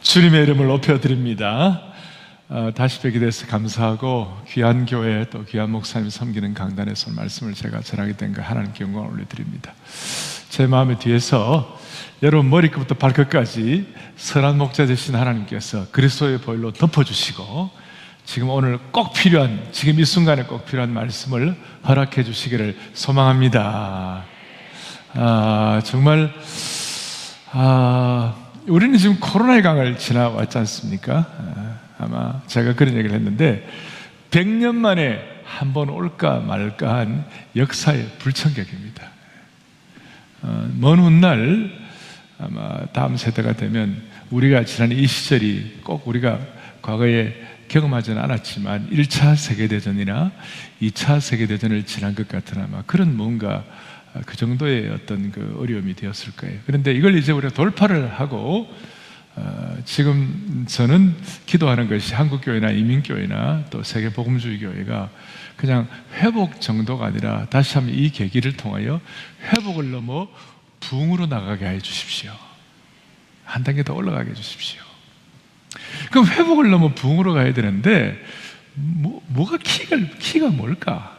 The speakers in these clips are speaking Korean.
주님의 이름을 높여드립니다. 다시 뵙게 돼서 감사하고 귀한 교회 또 귀한 목사님 섬기는 강단에서 말씀을 제가 전하게 된 거 하나님께 영광을 올려드립니다. 제 마음의 뒤에서 여러분 머리끝부터 발끝까지 선한 목자 되신 하나님께서 그리스도의 보혈로 덮어주시고 지금 오늘 꼭 필요한, 지금 이 순간에 꼭 필요한 말씀을 허락해 주시기를 소망합니다. 정말 우리는 지금 코로나의 강을 지나왔지 않습니까? 아마 제가 그런 얘기를 했는데 100년 만에 한 번 올까 말까한 역사의 불청객입니다. 먼 훗날 아마 다음 세대가 되면 우리가 지난 이 시절이 꼭 우리가 과거에 경험하지는 않았지만 1차 세계대전이나 2차 세계대전을 지난 것 같은 아마 그런 뭔가 그 정도의 어떤 그 어려움이 되었을 거예요. 그런데 이걸 이제 우리가 돌파를 하고 지금 저는 기도하는 것이 한국교회나 이민교회나 또 세계복음주의교회가 그냥 회복 정도가 아니라 다시 한번 이 계기를 통하여 회복을 넘어 부흥으로 나가게 해 주십시오. 한 단계 더 올라가게 해 주십시오. 그럼 회복을 넘어 부흥으로 가야 되는데 뭐가 키가 뭘까?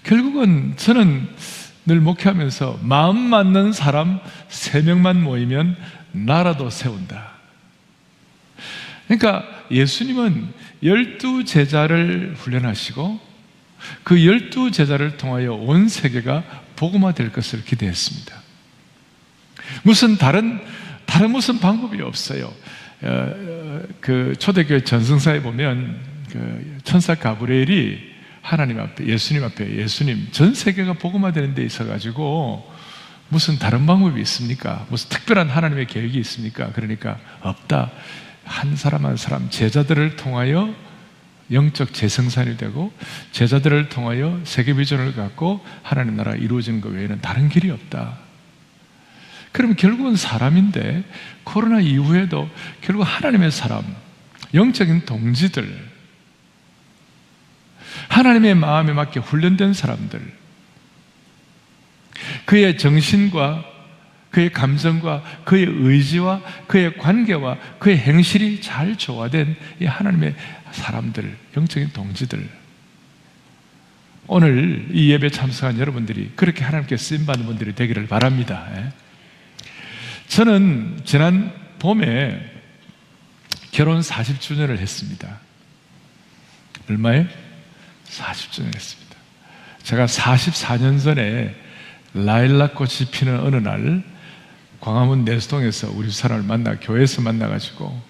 결국은 저는 늘 목회하면서 마음 맞는 사람 3명만 모이면 나라도 세운다. 그러니까 예수님은 12제자를 훈련하시고 그 12제자를 통하여 온 세계가 복음화될 것을 기대했습니다. 무슨 다른 무슨 방법이 없어요. 그 초대교회 전승사에 보면 그 천사 가브리엘이 하나님 앞에, 예수님 전 세계가 복음화되는 데 있어가지고 무슨 다른 방법이 있습니까? 무슨 특별한 하나님의 계획이 있습니까? 그러니까 없다. 한 사람 한 사람 제자들을 통하여 영적 재생산이 되고 제자들을 통하여 세계 비전을 갖고 하나님 나라가 이루어지는 것 외에는 다른 길이 없다. 그럼 결국은 사람인데 코로나 이후에도 결국 하나님의 사람, 영적인 동지들, 하나님의 마음에 맞게 훈련된 사람들, 그의 정신과 그의 감정과 그의 의지와 그의 관계와 그의 행실이 잘 조화된 이 하나님의 사람들, 영적인 동지들, 오늘 이 예배 참석한 여러분들이 그렇게 하나님께 쓰임받는 분들이 되기를 바랍니다. 저는 지난 봄에 결혼 40주년을 했습니다. 얼마에? 40주년 했습니다. 제가 44년 전에 라일락 꽃이 피는 어느 날 광화문 내수동에서 우리 사람을 교회에서 만나가지고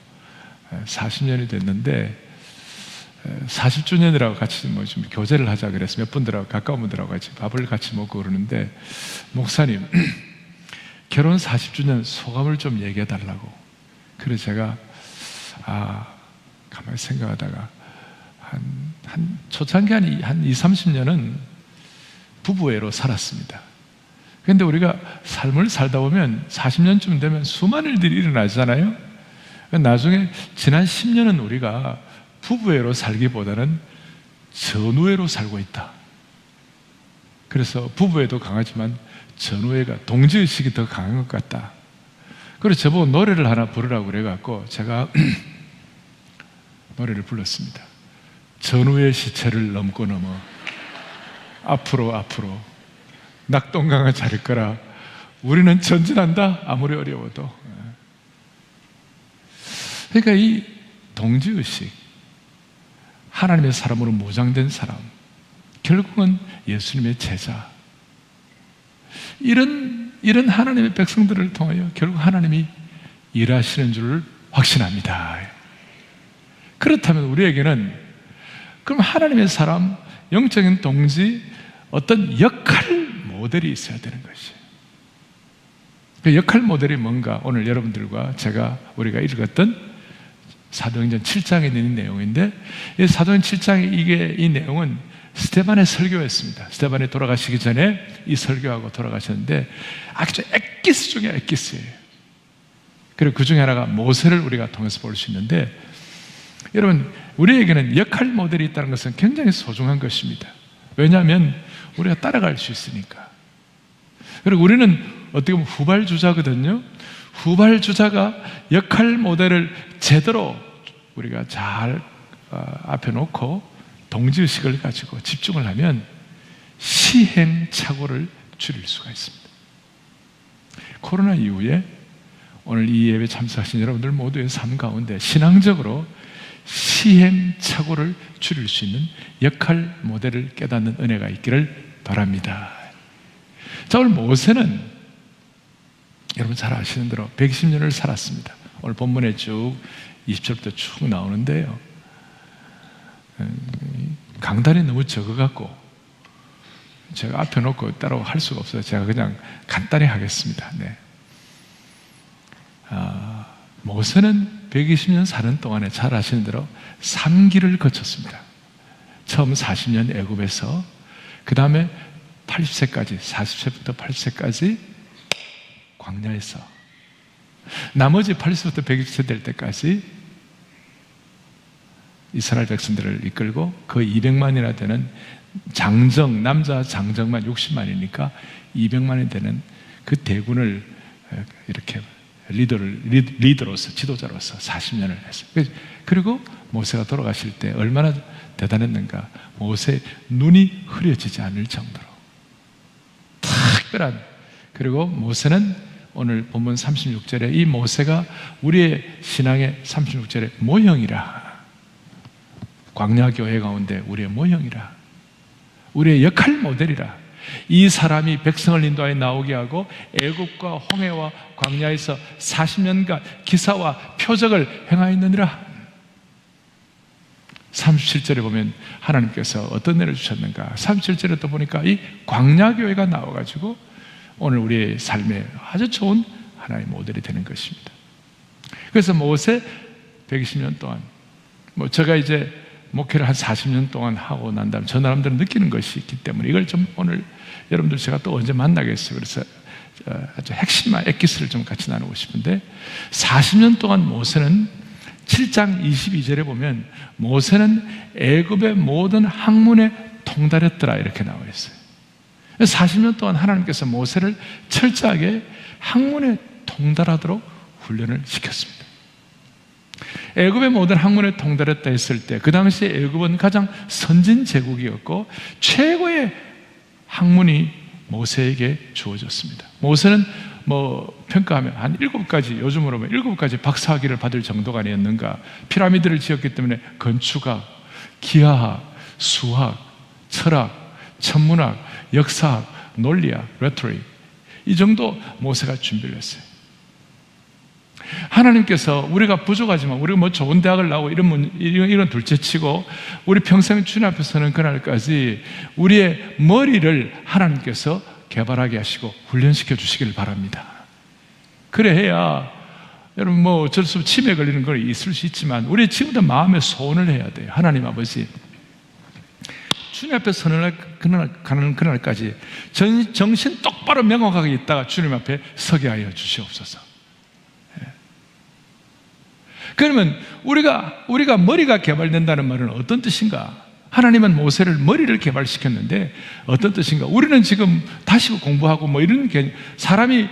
40년이 됐는데 40주년이라고 같이 좀 교제를 하자 그래서 몇 분들하고 가까운 분들하고 같이 밥을 같이 먹고 그러는데 목사님 결혼 40주년 소감을 좀 얘기해 달라고. 그래서 제가 가만히 생각하다가 초창기 한 20, 30년은 부부애로 살았습니다. 그런데 우리가 삶을 살다 보면 40년쯤 되면 수많은 일들이 일어나잖아요. 나중에 지난 10년은 우리가 부부애로 살기보다는 전우애로 살고 있다. 그래서 부부애도 강하지만 전우애가 동지의식이 더 강한 것 같다. 그래서 저보고 노래를 하나 부르라고 그래갖고 제가 노래를 불렀습니다. 전우의 시체를 넘고 넘어 앞으로 낙동강을 자릴 거라 우리는 전진한다 아무리 어려워도. 그러니까 이 동지의식, 하나님의 사람으로 모장된 사람, 결국은 예수님의 제자, 이런 하나님의 백성들을 통하여 결국 하나님이 일하시는 줄을 확신합니다. 그렇다면 우리에게는 그럼 하나님의 사람, 영적인 동지, 어떤 역할 모델이 있어야 되는 것이에요. 그 역할 모델이 뭔가 오늘 여러분들과 우리가 읽었던 사도행전 7장에 있는 내용인데 이 사도행전 7장의 이 내용은 스데반의 설교였습니다. 스데반이 돌아가시기 전에 이 설교하고 돌아가셨는데 아주 엑기스 중에 엑기스예요. 그리고 그 중에 하나가 모세를 우리가 통해서 볼 수 있는데 여러분 우리에게는 역할 모델이 있다는 것은 굉장히 소중한 것입니다. 왜냐하면 우리가 따라갈 수 있으니까. 그리고 우리는 어떻게 보면 후발주자거든요. 후발주자가 역할 모델을 제대로 우리가 잘 앞에 놓고 동지의식을 가지고 집중을 하면 시행착오를 줄일 수가 있습니다. 코로나 이후에 오늘 이 예배 참석하신 여러분들 모두의 삶 가운데 신앙적으로 시행착오를 줄일 수 있는 역할 모델을 깨닫는 은혜가 있기를 바랍니다. 자, 오늘 모세는 여러분 잘 아시는 대로 120년을 살았습니다. 오늘 본문에 쭉 20절부터 쭉 나오는데요, 강단이 너무 적어갖고 제가 앞에 놓고 따로 할 수가 없어요. 제가 그냥 간단히 하겠습니다. 네. 모세는 120년 사는 동안에 잘 아시는 대로 3기를 거쳤습니다. 처음 40년 애굽에서, 그 다음에 80세까지, 40세부터 80세까지 광야에서, 나머지 80세부터 120세 될 때까지 이스라엘 백성들을 이끌고 그 200만이나 되는 장정, 남자 장정만 60만이니까 200만이 되는 그 대군을 이렇게 리더로서, 지도자로서 40년을 했어요. 그리고 모세가 돌아가실 때 얼마나 대단했는가. 모세의 눈이 흐려지지 않을 정도로 특별한, 그리고 모세는 오늘 본문 36절에 이 모세가 우리의 신앙의 36절에 모형이라, 광야교회 가운데 우리의 모형이라, 우리의 역할 모델이라, 이 사람이 백성을 인도하여 나오게 하고 애굽과 홍해와 광야에서 40년간 기사와 표적을 행하였느니라. 37절에 보면 하나님께서 어떤 은혜를 주셨는가. 37절에 또 보니까 이 광야교회가 나와가지고 오늘 우리의 삶에 아주 좋은 하나의 모델이 되는 것입니다. 그래서 모세 120년 동안, 제가 이제 목회를 한 40년 동안 하고 난 다음에 저 사람들은 느끼는 것이 있기 때문에 이걸 좀 오늘 여러분들 제가 또 언제 만나겠어요. 그래서 아주 핵심만 엑기스를 좀 같이 나누고 싶은데, 40년 동안 모세는 7장 22절에 보면 모세는 애굽의 모든 학문에 통달했더라 이렇게 나와 있어요. 40년 동안 하나님께서 모세를 철저하게 학문에 통달하도록 훈련을 시켰습니다. 애굽의 모든 학문에 통달했다 했을 때 그 당시에 애굽은 가장 선진 제국이었고 최고의 학문이 모세에게 주어졌습니다. 모세는 평가하면 한 7가지, 요즘으로 보면 7가지 박사학위를 받을 정도가 아니었는가. 피라미드를 지었기 때문에 건축학, 기하학, 수학, 철학, 천문학, 역사학, 논리학, 레토릭, 이 정도 모세가 준비를 했어요. 하나님께서 우리가 부족하지만 우리가 좋은 대학을 나오고 이런 둘째치고 우리 평생 주님 앞에 서는 그날까지 우리의 머리를 하나님께서 개발하게 하시고 훈련시켜 주시기를 바랍니다. 그래야 여러분 어쩔 수 없이 치매 걸리는 건 있을 수 있지만 우리 지금부터 마음의 소원을 해야 돼요. 하나님 아버지, 주님 앞에 서는 가는 그날까지 정신 똑바로 명확하게 있다가 주님 앞에 서게 하여 주시옵소서. 그러면 우리가 머리가 개발된다는 말은 어떤 뜻인가? 하나님은 모세를 머리를 개발시켰는데 어떤 뜻인가? 우리는 지금 다시 공부하고 이런 게 사람이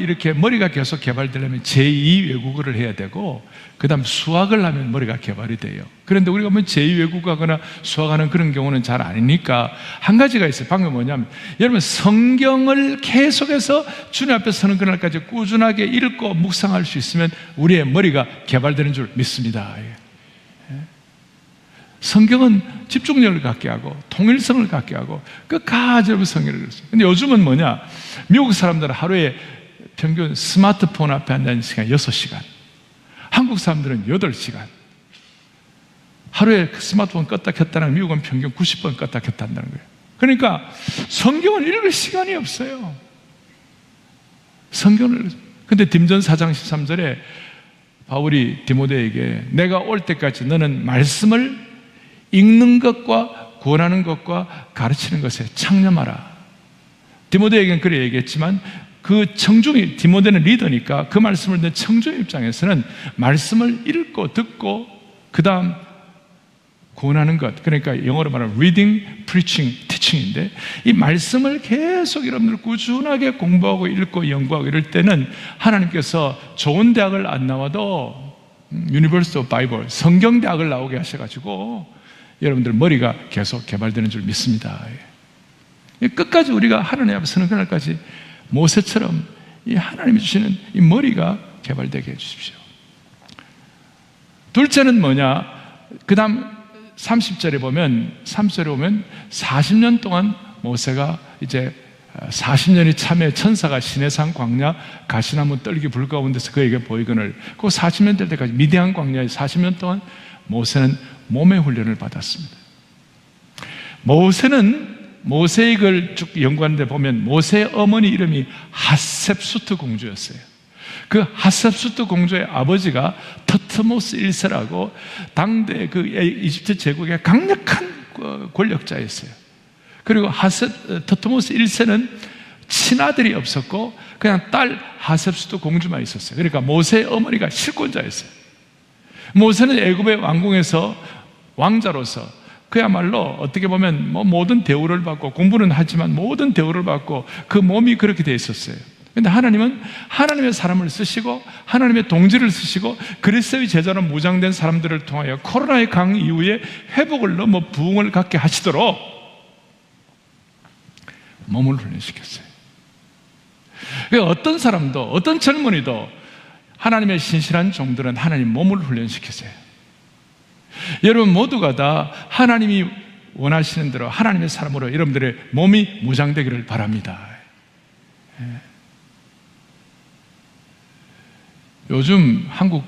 이렇게 머리가 계속 개발되려면 제2 외국어를 해야 되고 그 다음 수학을 하면 머리가 개발이 돼요. 그런데 우리가 제2 외국어하거나 수학하는 그런 경우는 잘 아니니까 한 가지가 있어요. 방금 뭐냐면 여러분 성경을 계속해서 주님 앞에 서는 그날까지 꾸준하게 읽고 묵상할 수 있으면 우리의 머리가 개발되는 줄 믿습니다. 성경은 집중력을 갖게 하고 통일성을 갖게 하고 끝까지 성경을 읽었어요. 근데 요즘은 미국 사람들은 하루에 평균 스마트폰 앞에 앉아있는 시간이 6시간, 한국 사람들은 8시간. 하루에 스마트폰 껐다 켰다는 미국은 평균 90번 껐다 켰다 한다는 거예요. 그러니까 성경을 읽을 시간이 없어요. 성경을. 근데 딘전 4장 13절에 바울이 디모데에게 내가 올 때까지 너는 말씀을 읽는 것과 권하는 것과 가르치는 것에 창념하라. 디모데에게는 그래 얘기했지만 그 청중이, 디모데는 리더니까 그 말씀을 듣는 청중의 입장에서는 말씀을 읽고 듣고 그 다음 권하는 것, 그러니까 영어로 말하면 reading, preaching, 지층인데, 이 말씀을 계속 여러분들 꾸준하게 공부하고 읽고 연구하고 이럴 때는 하나님께서 좋은 대학을 안 나와도 University of Bible, 성경대학을 나오게 하셔가지고 여러분들 머리가 계속 개발되는 줄 믿습니다. 끝까지 우리가 하나님 앞에 서는 그날까지 모세처럼 이 하나님이 주시는 이 머리가 개발되게 해주십시오. 둘째는 뭐냐? 그 다음 30절에 보면 40년 동안 모세가 이제 40년이 참에 천사가 시내산 광야 가시나무 떨기 불 가운데서 그에게 보이거늘, 그 40년 될 때까지 미디안 광야에 40년 동안 모세는 몸의 훈련을 받았습니다. 모세의 걸 쭉 연구하는데 보면 모세의 어머니 이름이 핫셉수트 공주였어요. 그 핫셉수트 공주의 아버지가 터트모스 1세라고 당대 그 이집트 제국의 강력한 권력자였어요. 그리고 터트모스 1세는 친아들이 없었고 그냥 딸 핫셉수트 공주만 있었어요. 그러니까 모세의 어머니가 실권자였어요. 모세는 애굽의 왕궁에서 왕자로서 그야말로 어떻게 보면 모든 대우를 받고, 공부는 하지만 모든 대우를 받고 그 몸이 그렇게 돼 있었어요. 그런데 하나님은 하나님의 사람을 쓰시고 하나님의 동지를 쓰시고 그리스도의 제자로 무장된 사람들을 통하여 코로나의 강 이후에 회복을 넘어 부흥을 갖게 하시도록 몸을 훈련시켰어요. 그러니까 어떤 사람도, 어떤 젊은이도 하나님의 신실한 종들은 하나님 몸을 훈련시키세요. 여러분 모두가 다 하나님이 원하시는 대로 하나님의 사람으로 여러분들의 몸이 무장되기를 바랍니다. 요즘 한국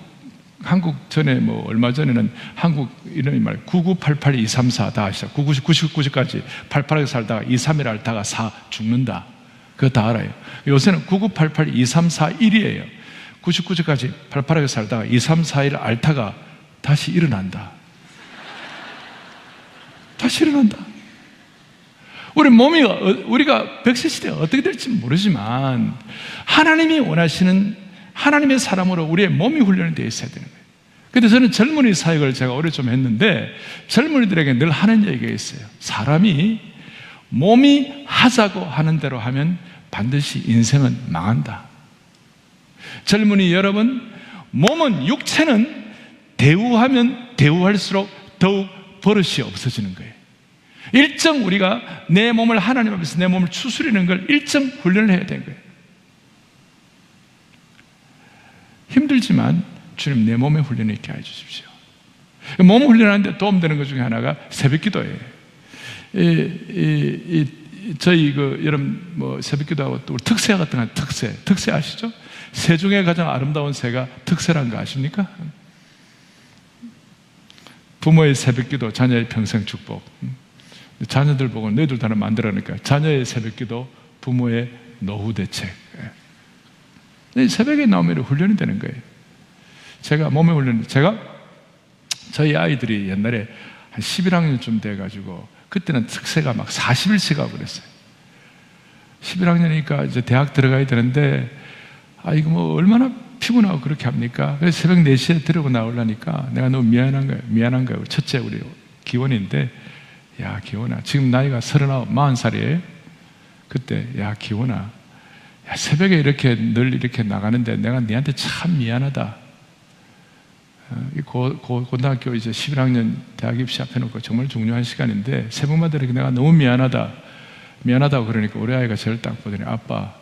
전에 얼마 전에는 한국 이름이 9988234 다 아시죠? 99까지 88하게 살다가 23일 앓다가 4 죽는다. 그거 다 알아요. 요새는 9988234 99주까지 88하게 살다가 2, 3, 4일 앓다가 다시 일어난다. 다시 일어난다. 우리 몸이, 우리가 백세시대에 어떻게 될지 모르지만 하나님이 원하시는 하나님의 사람으로 우리의 몸이 훈련이 되어 있어야 되는 거예요. 근데 저는 젊은이 사역을 제가 오래 좀 했는데 젊은이들에게 늘 하는 얘기가 있어요. 사람이 몸이 하자고 하는 대로 하면 반드시 인생은 망한다. 젊은이 여러분, 몸은, 육체는 대우하면 대우할수록 더욱 버릇이 없어지는 거예요. 일정 우리가 내 몸을 하나님 앞에서 내 몸을 추스리는 걸 일정 훈련을 해야 되는 거예요. 힘들지만 주님 내 몸의 훈련을 있게 해주십시오. 몸 훈련하는데 도움되는 것 중에 하나가 새벽 기도예요. 저희 여러분 새벽 기도하고 또 특새 같은 거, 특새 아시죠? 새 중에 가장 아름다운 새가 특새라는 거 아십니까? 부모의 새벽 기도, 자녀의 평생 축복. 자녀들 보고 너희들 다 만들어니까 자녀의 새벽 기도, 부모의 노후 대책. 새벽에 나오면 훈련이 되는 거예요. 제가 몸에 훈련, 저희 아이들이 옛날에 한 11학년쯤 돼가지고 그때는 특세가 막 40일씩 하고 그랬어요. 11학년이니까 이제 대학 들어가야 되는데 이거 얼마나 피곤하고 그렇게 합니까? 그래서 새벽 4시에 들고 나오려니까 내가 너무 미안한 거예요. 첫째 우리 기원인데, 야 기원아, 지금 나이가 40살이에요. 그때 야 기원아, 야, 새벽에 늘 이렇게 나가는데 내가 니한테 참 미안하다. 고등학교 이제 11학년 대학 입시 앞에 놓고 정말 중요한 시간인데 새벽마다 이렇게 내가 너무 미안하다고 그러니까 우리 아이가 저를 딱 보더니, 아빠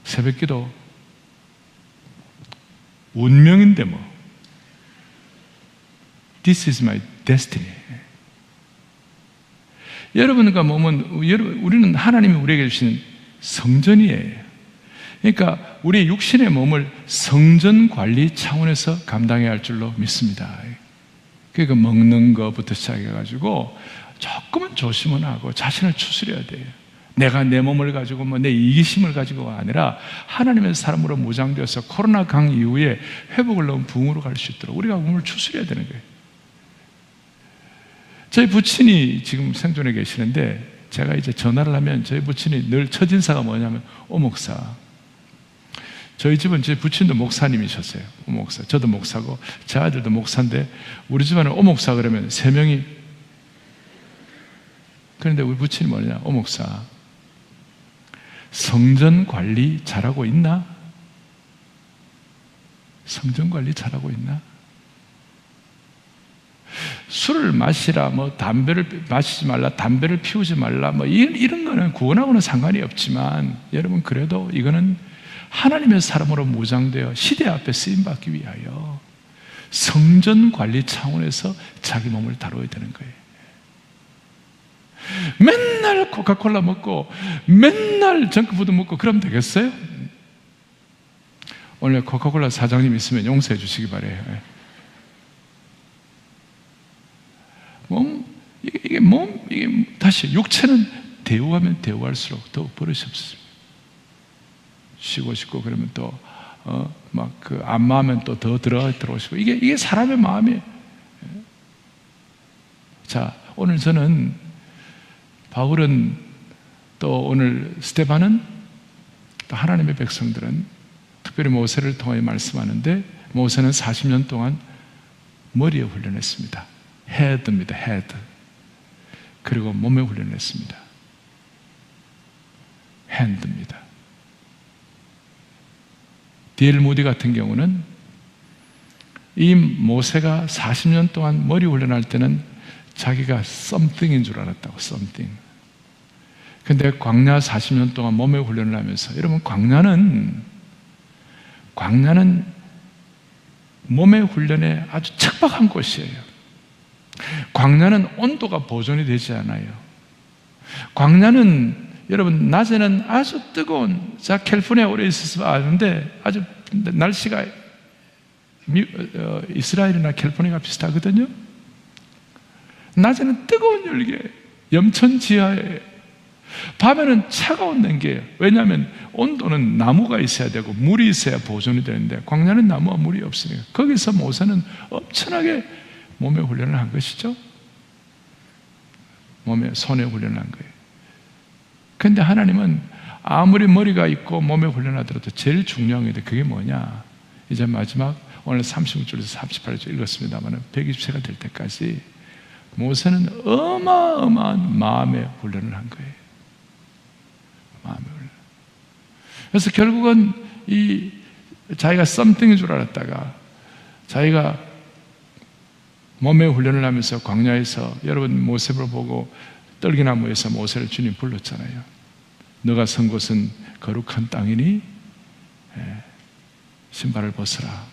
새벽 기도 운명인데 This is my destiny. 여러분과 몸은, 우리는 하나님이 우리에게 주신 성전이에요. 그러니까 우리 육신의 몸을 성전 관리 차원에서 감당해야 할 줄로 믿습니다. 그러니까 먹는 것부터 시작해가지고 조금은 조심은 하고 자신을 추스려야 돼요. 내가 내 몸을 가지고 내 이기심을 가지고가 아니라 하나님의 사람으로 무장되어서 코로나 강 이후에 회복을 넘은 부흥으로 갈 수 있도록 우리가 몸을 추스려야 되는 거예요. 저희 부친이 지금 생존해 계시는데 제가 이제 전화를 하면 저희 부친이 늘 첫 인사가 뭐냐면 오 목사. 저희 집은 저희 부친도 목사님이셨어요. 오 목사. 저도 목사고 제 아들도 목사인데 우리 집안은 오 목사 그러면 3명이 그런데 우리 부친이 뭐냐? 목사, 성전 관리 잘하고 있나? 성전 관리 잘하고 있나? 술을 마시라, 담배를 마시지 말라, 담배를 피우지 말라, 이런 거는 구원하고는 상관이 없지만, 여러분, 그래도 이거는 하나님의 사람으로 무장되어 시대 앞에 쓰임받기 위하여 성전 관리 차원에서 자기 몸을 다뤄야 되는 거예요. 맨날 코카콜라 먹고, 맨날 정크푸드 먹고, 그러면 되겠어요? 오늘 코카콜라 사장님 있으면 용서해 주시기 바라요. 이게 다시 육체는 대우하면 대우할수록 더 버릇이 없습니다. 쉬고 싶고 그러면 또 안마하면 또 더 들어오시고, 이게 사람의 마음이에요. 자, 오늘 저는 바울은 또 오늘 스데반은 또 하나님의 백성들은 특별히 모세를 통해 말씀하는데, 모세는 40년 동안 머리에 훈련했습니다. 헤드입니다. 헤드. 그리고 몸에 훈련했습니다. 핸드입니다. D.L. 무디 같은 경우는 이 모세가 40년 동안 머리 훈련할 때는 자기가 something인 줄 알았다고. something. 근데 광야 40년 동안 몸에 훈련을 하면서, 여러분, 광야는 몸의 훈련에 아주 척박한 곳이에요. 광야는 온도가 보존이 되지 않아요. 광야는, 여러분, 낮에는 아주 뜨거운, 자, 캘리포니아 오래 있어서 아는데 아주 날씨가 이스라엘이나 캘리포니아가 비슷하거든요. 낮에는 뜨거운 열기에 염천 지하에, 밤에는 차가운 냉기예요. 왜냐하면 온도는 나무가 있어야 되고 물이 있어야 보존이 되는데, 광야는 나무와 물이 없으니까 거기서 모세는 엄청나게 몸의 훈련을 한 것이죠. 손에 훈련을 한 거예요. 그런데 하나님은 아무리 머리가 있고 몸에 훈련하더라도 제일 중요한 게 그게 뭐냐? 이제 마지막 오늘 36절에서 38절 읽었습니다만 120세가 될 때까지 모세는 어마어마한 마음의 훈련을 한 거예요. 마음의 훈련. 그래서 결국은 자기가 썸띵인 줄 알았다가 자기가 몸의 훈련을 하면서 광야에서, 여러분, 모세를 보고 떨기나무에서 모세를 주님 불렀잖아요. 너가 선 곳은 거룩한 땅이니 신발을 벗어라.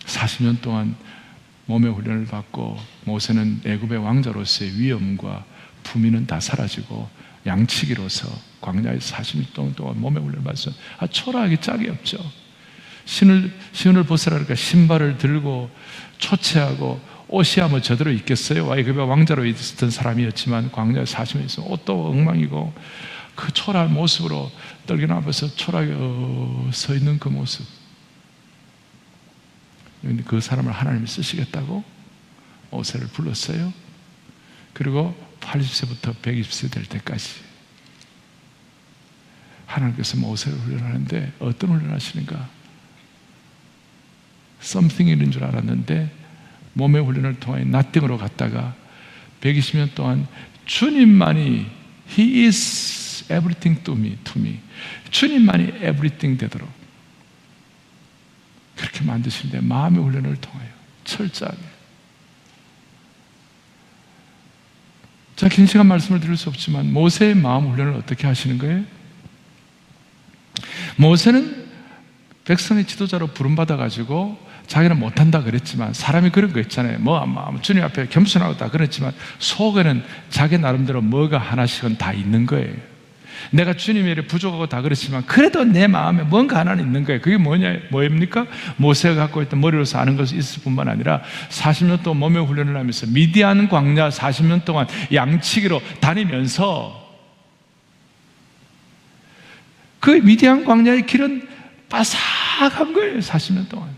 40년 동안 몸의 훈련을 받고 모세는 애굽의 왕자로서의 위엄과 품위는 다 사라지고 양치기로서 광야에서 40년 동안 몸의 훈련을 받아서 초라하기 짝이 없죠. 신을 벗으라 그러니까 신발을 들고 초췌하고, 옷이야 저대로 입겠어요? 애굽의 왕자로 있었던 사람이었지만 광야에 40년 있어 옷도 엉망이고, 그 초라한 모습으로 떨기나 앞에서 초라하게 서 있는 그 모습. 그런데 그 사람을 하나님이 쓰시겠다고 모세를 불렀어요. 그리고 80세부터 120세 될 때까지 하나님께서 모세를 훈련하는데, 어떤 훈련을 하시는가? something인 줄 알았는데 몸의 훈련을 통해 nothing으로 갔다가 120년 동안 주님만이 He is everything to me. 주님만이 everything 되도록 그렇게 만드시는데, 마음의 훈련을 통하여 철저하게. 자, 긴 시간 말씀을 드릴 수 없지만 모세의 마음 훈련을 어떻게 하시는 거예요? 모세는 백성의 지도자로 부름받아가지고 자기는 못한다 그랬지만, 사람이 그런 거 있잖아요. 주님 앞에 겸손하고 다 그랬지만 속에는 자기 나름대로 뭐가 하나씩은 다 있는 거예요. 내가 주님의 일에 부족하고 다 그랬지만 그래도 내 마음에 뭔가 하나는 있는 거예요. 그게 뭐입니까? 모세가 갖고 있던 머리로서 아는 것이 있을 뿐만 아니라 40년 동안 몸의 훈련을 하면서 미디안 광야 40년 동안 양치기로 다니면서, 그 미디안 광야의 길은 바삭한 거예요. 40년 동안.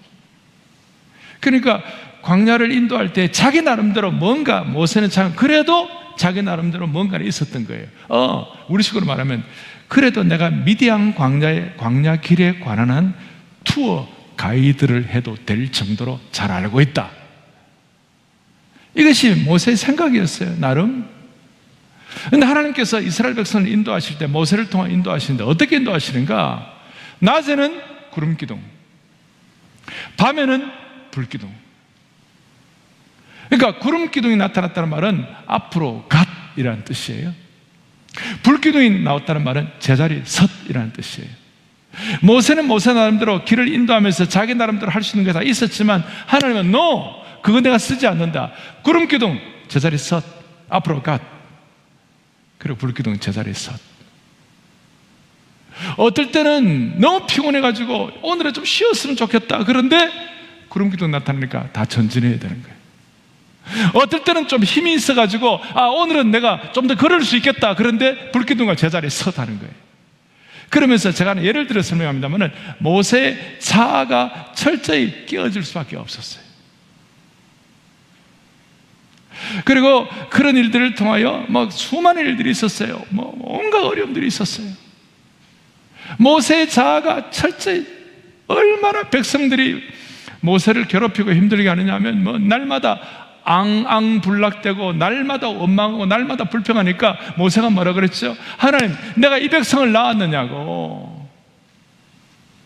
그러니까 광야를 인도할 때 자기 나름대로 뭔가, 모세는 참 그래도 자기 나름대로 뭔가는 있었던 거예요. 우리식으로 말하면 그래도 내가 미디안 광야 길에 관한 한 투어 가이드를 해도 될 정도로 잘 알고 있다. 이것이 모세의 생각이었어요. 나름. 그런데 하나님께서 이스라엘 백성을 인도하실 때 모세를 통해 인도하시는데 어떻게 인도하시는가? 낮에는 구름 기둥, 밤에는 불 기둥. 그러니까 구름 기둥이 나타났다는 말은 앞으로 갓이라는 뜻이에요. 불 기둥이 나왔다는 말은 제자리 섰이라는 뜻이에요. 모세는 모세 나름대로 길을 인도하면서 자기 나름대로 할 수 있는 게 다 있었지만 하나님은 No! 그거 내가 쓰지 않는다. 구름 기둥 제자리 섰, 앞으로 갓, 그리고 불 기둥 제자리 섰. 어떨 때는 너무 피곤해가지고 오늘은 좀 쉬었으면 좋겠다. 그런데 구름 기둥 나타나니까 다 전진해야 되는 거예요. 어떨 때는 좀 힘이 있어가지고 오늘은 내가 좀 더 걸을 수 있겠다. 그런데 불 기둥과 제자리에 섰다는 거예요. 그러면서 제가 예를 들어 설명합니다면 모세의 자아가 철저히 깨어질 수밖에 없었어요. 그리고 그런 일들을 통하여 수많은 일들이 있었어요. 온갖 어려움들이 있었어요. 모세의 자아가 철저히 얼마나 백성들이 모세를 괴롭히고 힘들게 하느냐 하면 날마다 앙앙불락대고 날마다 원망하고 날마다 불평하니까 모세가 뭐라 그랬죠? 하나님, 내가 이 백성을 낳았느냐고.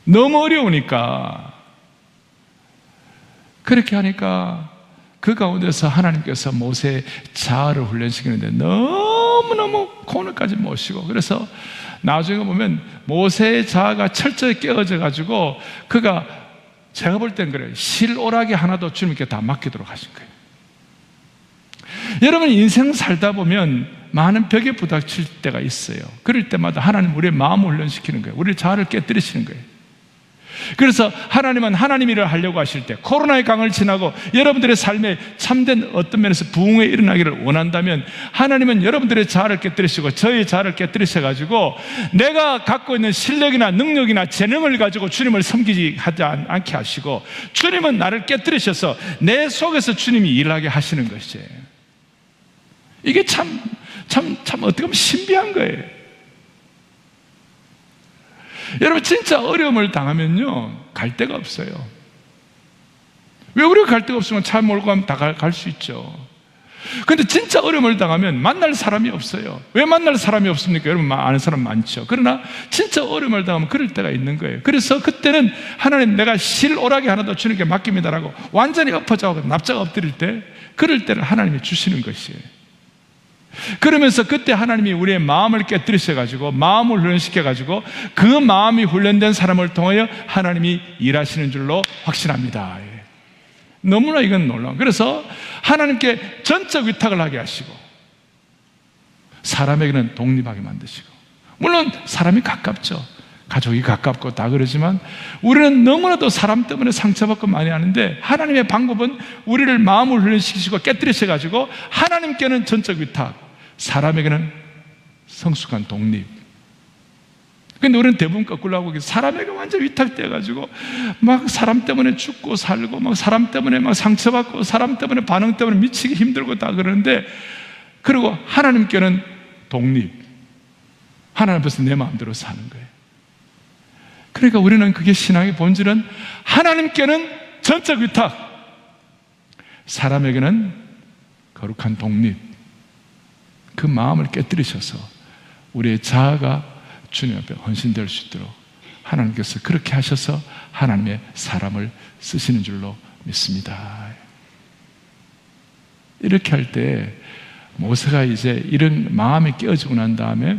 너무 어려우니까. 그렇게 하니까 그 가운데서 하나님께서 모세의 자아를 훈련시키는데 너무너무 코너까지 모시고, 그래서 나중에 보면 모세의 자아가 철저히 깨어져 가지고 그가, 제가 볼 땐 그래요, 실오라기 하나도 주님께 다 맡기도록 하신 거예요. 여러분, 인생 살다 보면 많은 벽에 부닥칠 때가 있어요. 그럴 때마다 하나님 우리의 마음을 훈련시키는 거예요. 우리의 자아를 깨뜨리시는 거예요. 그래서 하나님은 하나님 일을 하려고 하실 때, 코로나의 강을 지나고 여러분들의 삶에 참된 어떤 면에서 부흥이 일어나기를 원한다면 하나님은 여러분들의 자아를 깨뜨리시고 저의 자아를 깨뜨리셔가지고 내가 갖고 있는 실력이나 능력이나 재능을 가지고 주님을 섬기지 하지 않게 하시고, 주님은 나를 깨뜨리셔서 내 속에서 주님이 일하게 하시는 것이에요. 이게 참 어떻게 보면 신비한 거예요. 여러분, 진짜 어려움을 당하면요, 갈 데가 없어요. 왜 우리가 갈 데가 없으면 차 몰고 가면 다 갈 수 있죠. 그런데 진짜 어려움을 당하면 만날 사람이 없어요. 왜 만날 사람이 없습니까? 여러분, 아는 사람 많죠. 그러나 진짜 어려움을 당하면 그럴 때가 있는 거예요. 그래서 그때는 하나님, 내가 실오라기 하나도 주님께 맡깁니다라고 완전히 엎어져서 납작 엎드릴 때, 그럴 때는 하나님이 주시는 것이에요. 그러면서 그때 하나님이 우리의 마음을 깨뜨리셔가지고 마음을 훈련시켜가지고 그 마음이 훈련된 사람을 통하여 하나님이 일하시는 줄로 확신합니다. 너무나 이건 놀라운. 그래서 하나님께 전적 위탁을 하게 하시고 사람에게는 독립하게 만드시고, 물론 사람이 가깝죠. 가족이 가깝고 다 그러지만 우리는 너무나도 사람 때문에 상처받고 많이 하는데, 하나님의 방법은 우리를 마음을 훈련시키시고 깨뜨리셔가지고 하나님께는 전적 위탁, 사람에게는 성숙한 독립. 근데 우리는 대부분 거꾸로 하고 사람에게 완전 위탁되어가지고 막 사람 때문에 죽고 살고 막 사람 때문에 막 상처받고 사람 때문에 반응 때문에 미치기 힘들고 다 그러는데, 그리고 하나님께는 독립, 하나님 앞에서 내 마음대로 사는 거예요. 그러니까 우리는, 그게 신앙의 본질은 하나님께는 전적 위탁, 사람에게는 거룩한 독립. 그 마음을 깨뜨리셔서 우리의 자아가 주님 앞에 헌신될 수 있도록 하나님께서 그렇게 하셔서 하나님의 사람을 쓰시는 줄로 믿습니다. 이렇게 할 때 모세가 이제 이런 마음이 깨어지고 난 다음에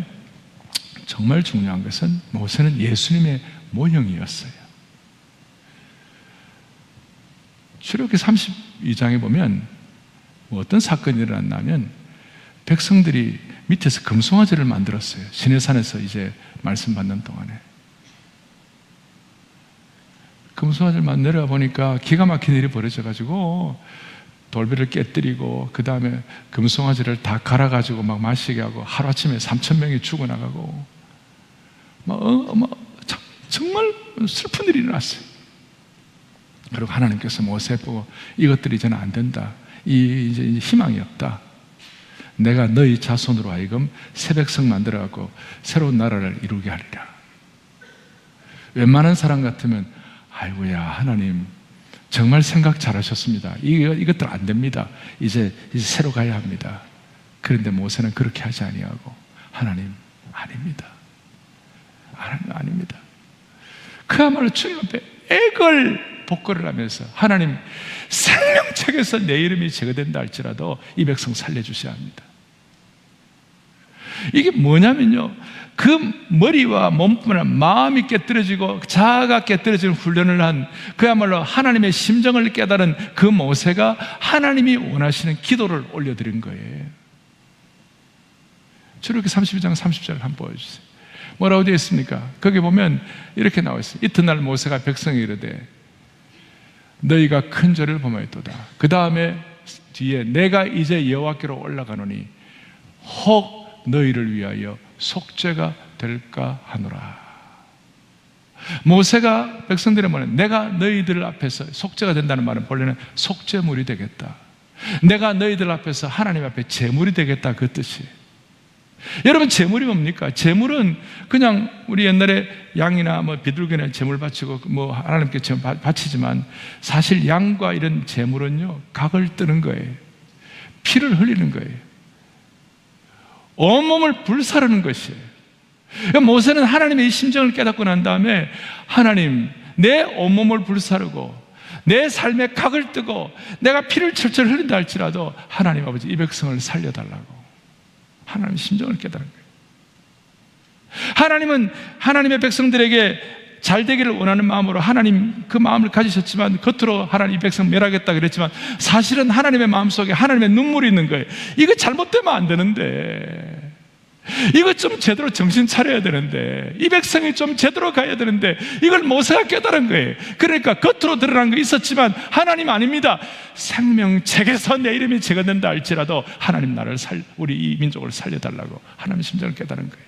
정말 중요한 것은 모세는 예수님의 모형이었어요. 출애굽기 32장에 보면 어떤 사건이 일어났냐면, 백성들이 밑에서 금송아지를 만들었어요. 시내산에서 이제 말씀 받는 동안에 금송아지를 만들어 보니까 기가 막힌 일이 벌어져가지고 돌배를 깨뜨리고 그 다음에 금송아지를 다 갈아가지고 막 마시게 하고 하루아침에 3,000명이 죽어나가고 정말 슬픈 일이 일어났어요. 그리고 하나님께서 모세 보고 이것들이 이제는 안 된다, 이제 희망이 없다, 내가 너희 자손으로 하여금 새 백성 만들어갖고 새로운 나라를 이루게 하리라. 웬만한 사람 같으면 아이고야, 하나님 정말 생각 잘하셨습니다, 이것들 안 됩니다, 이제 새로 가야 합니다. 그런데 모세는 그렇게 하지 아니하고 하나님 아닙니다. 하나님 아닙니다. 그야말로 주님 앞에 애걸 복걸을 하면서 하나님 생명책에서 내 이름이 제거된다 할지라도 이 백성 살려주셔야 합니다. 이게 뭐냐면요, 그 머리와 몸뿐만 아니라 마음이 깨뜨려지고 자아가 깨뜨려지는 훈련을 한 그야말로 하나님의 심정을 깨달은 그 모세가 하나님이 원하시는 기도를 올려드린 거예요. 출애굽기 32장 30절을 한번 보여주세요. 뭐라고 되어 있습니까? 거기 보면 이렇게 나와 있어요. 이튿날 모세가 백성에 이르되 너희가 큰 죄를 범하였도다. 그 다음에 뒤에 내가 이제 여호와께로 올라가노니 혹 너희를 위하여 속죄가 될까 하노라. 모세가 백성들의 말은 내가 너희들 앞에서 속죄가 된다는 말은 본래는 속죄물이 되겠다. 내가 너희들 앞에서 하나님 앞에 제물이 되겠다, 그 뜻이에요. 여러분, 제물이 뭡니까? 제물은 그냥 우리 옛날에 양이나 비둘기나 제물 바치고 하나님께 제물 바치지만 사실 양과 이런 제물은요, 각을 뜨는 거예요. 피를 흘리는 거예요. 온몸을 불사르는 것이에요. 모세는 하나님의 이 심정을 깨닫고 난 다음에 하나님, 내 온몸을 불사르고 내 삶에 각을 뜨고 내가 피를 철철 흘린다 할지라도 하나님 아버지 이 백성을 살려달라고 하나님의 심정을 깨달은 거예요. 하나님은 하나님의 백성들에게 잘 되기를 원하는 마음으로 하나님 그 마음을 가지셨지만 겉으로 하나님 이 백성 멸하겠다 그랬지만 사실은 하나님의 마음속에 하나님의 눈물이 있는 거예요. 이거 잘못되면 안 되는데, 이거 좀 제대로 정신 차려야 되는데, 이 백성이 좀 제대로 가야 되는데 이걸 모세가 깨달은 거예요. 그러니까 겉으로 드러난 거 있었지만 하나님 아닙니다. 생명책에서 내 이름이 제거된다 할지라도 하나님 나를 우리 이 민족을 살려달라고 하나님의 심정을 깨달은 거예요.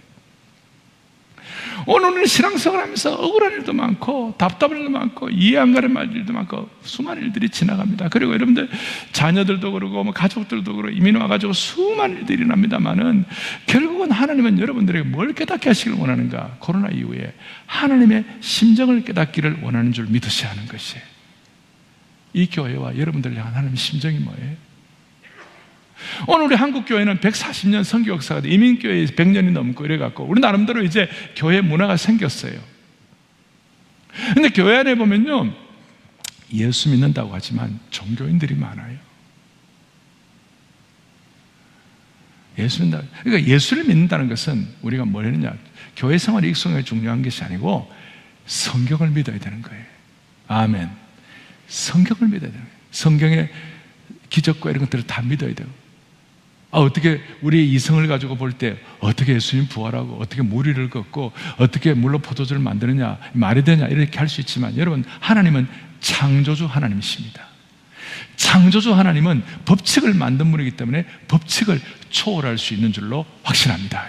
오늘 우리는 신앙생활 하면서 억울한 일도 많고 답답한 일도 많고 이해 안 가는 일도 많고 수많은 일들이 지나갑니다. 그리고 여러분들 자녀들도 그러고 가족들도 그러고 이민 와가지고 수많은 일들이 일어납니다만은 결국은 하나님은 여러분들에게 뭘 깨닫게 하시길 원하는가? 코로나 이후에 하나님의 심정을 깨닫기를 원하는 줄 믿으셔야 하는 것이에요. 이 교회와 여러분들을 향한 하나님의 심정이 뭐예요? 오늘 우리 한국교회는 140년 선교 역사가 돼 이민교회 100년이 넘고 이래갖고 우리 나름대로 이제 교회 문화가 생겼어요. 근데 교회 안에 보면요, 예수 믿는다고 하지만 종교인들이 많아요. 예수 믿는다. 그러니까 예수를 믿는다는 것은 우리가 뭘 했느냐, 교회 생활이 익숙하게 중요한 것이 아니고 성경을 믿어야 되는 거예요. 아멘. 성경을 믿어야 되는 거예요. 성경의 기적과 이런 것들을 다 믿어야 돼요. 어떻게 우리의 이성을 가지고 볼 때 어떻게 예수님 부활하고 어떻게 무리를 걷고 어떻게 물로 포도주를 만드느냐, 말이 되냐 이렇게 할 수 있지만 여러분, 하나님은 창조주 하나님이십니다. 창조주 하나님은 법칙을 만든 분이기 때문에 법칙을 초월할 수 있는 줄로 확신합니다.